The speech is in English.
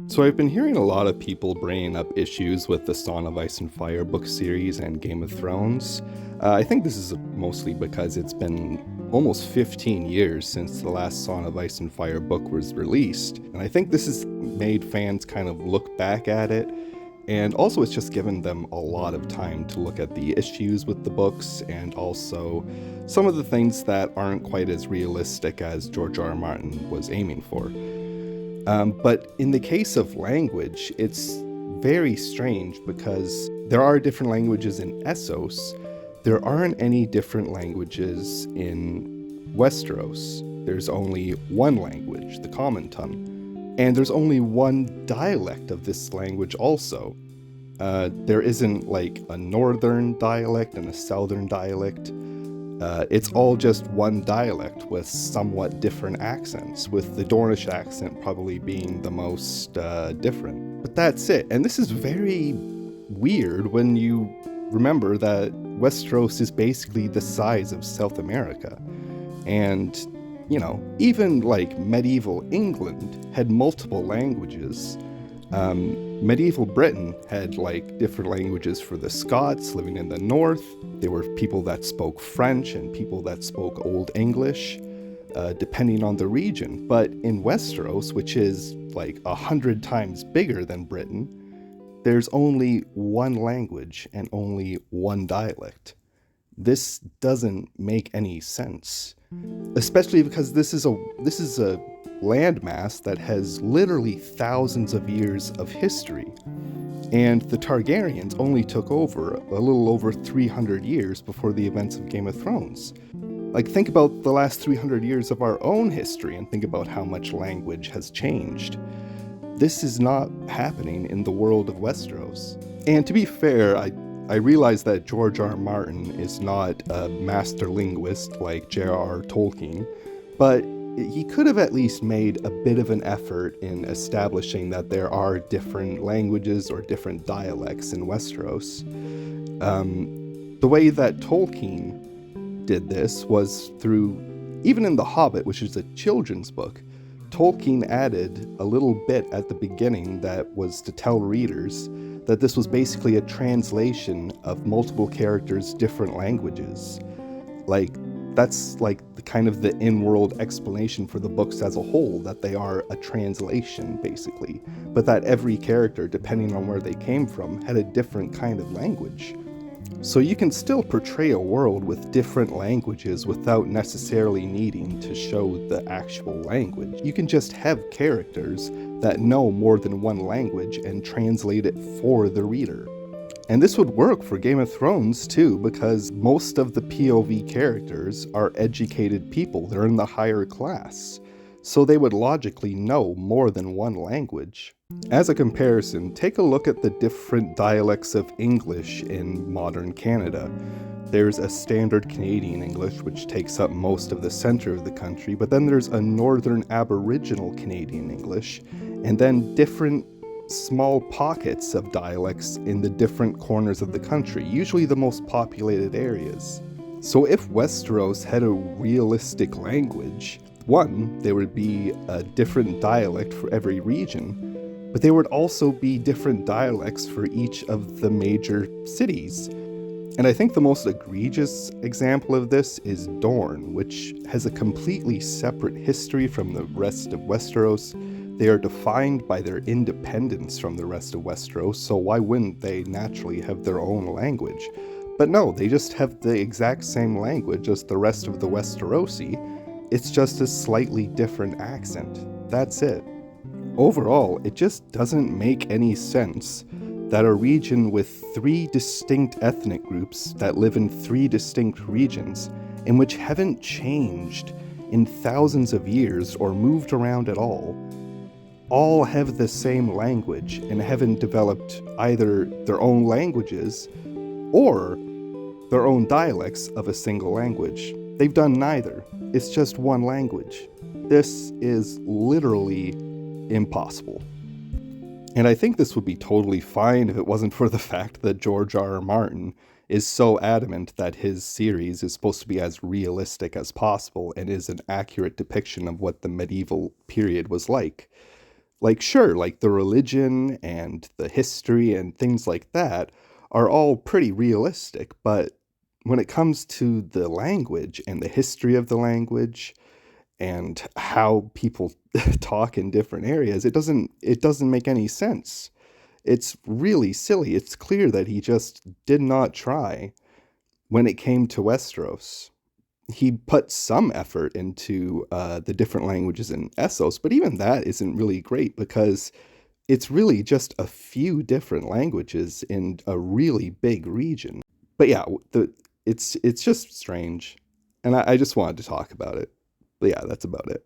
So I've been hearing a lot of people bringing up issues with the Song of Ice and Fire book series and Game of Thrones. I think this is mostly because it's been almost 15 years since the last Song of Ice and Fire book was released, and I think this has made fans kind of look back at it, and also it's just given them a lot of time to look at the issues with the books and also some of the things that aren't quite as realistic as George R. R. Martin was aiming for. But in the case of language, it's very strange because there are different languages in Essos. There aren't any different languages in Westeros. There's only one language, the common tongue. And there's only one dialect of this language also. There isn't like a northern dialect and a southern dialect. It's all just one dialect with somewhat different accents, with the Dornish accent probably being the most different. But that's it. And this is very weird when you remember that Westeros is basically the size of South America. And, even like medieval England had multiple languages. Medieval Britain had different languages for the Scots living in the north. There were people that spoke French and people that spoke Old English, depending on the region. But in Westeros, which is 100 times bigger than Britain, there's only one language and only one dialect. This doesn't make any sense, especially because this is a landmass that has literally thousands of years of history. And the Targaryens only took over a little over 300 years before the events of Game of Thrones. Think about the last 300 years of our own history and think about how much language has changed. This is not happening in the world of Westeros. And to be fair, I realize that George R. R. Martin is not a master linguist like J.R.R. Tolkien, but he could have at least made a bit of an effort in establishing that there are different languages or different dialects in Westeros. The way that Tolkien did this was through, even in The Hobbit, which is a children's book, Tolkien added a little bit at the beginning that was to tell readers that this was basically a translation of multiple characters' different languages. That's the in-world explanation for the books as a whole, that they are a translation, basically, but that every character, depending on where they came from, had a different kind of language. So you can still portray a world with different languages without necessarily needing to show the actual language. You can just have characters that know more than one language and translate it for the reader. And this would work for Game of Thrones too, because most of the POV characters are educated people. They're in the higher class, so they would logically know more than one language. As a comparison, take a look at the different dialects of English in modern Canada. There's a standard Canadian English, which takes up most of the center of the country, but then there's a northern Aboriginal Canadian English, and then different small pockets of dialects in the different corners of the country, usually the most populated areas. So if Westeros had a realistic language, one, there would be a different dialect for every region, but there would also be different dialects for each of the major cities. And I think the most egregious example of this is Dorne, which has a completely separate history from the rest of Westeros. They are defined by their independence from the rest of Westeros, so why wouldn't they naturally have their own language? But no, they just have the exact same language as the rest of the Westerosi. It's just a slightly different accent. That's it. Overall, it just doesn't make any sense that a region with 3 distinct ethnic groups that live in 3 distinct regions, and which haven't changed in thousands of years or moved around at all have the same language and haven't developed either their own languages or their own dialects of a single language. They've done neither. It's just one language. This is literally impossible. And I think this would be totally fine if it wasn't for the fact that George R. R. Martin is so adamant that his series is supposed to be as realistic as possible and is an accurate depiction of what the medieval period was like. Like, sure, like the religion and the history and things like that are all pretty realistic, but when it comes to the language and the history of the language and how people talk in different areas, it doesn't make any sense. It's really silly. It's clear that he just did not try when it came to Westeros. He put some effort into the different languages in Essos, but even that isn't really great because it's really just a few different languages in a really big region. But yeah, it's just strange, and I just wanted to talk about it. But yeah, that's about it.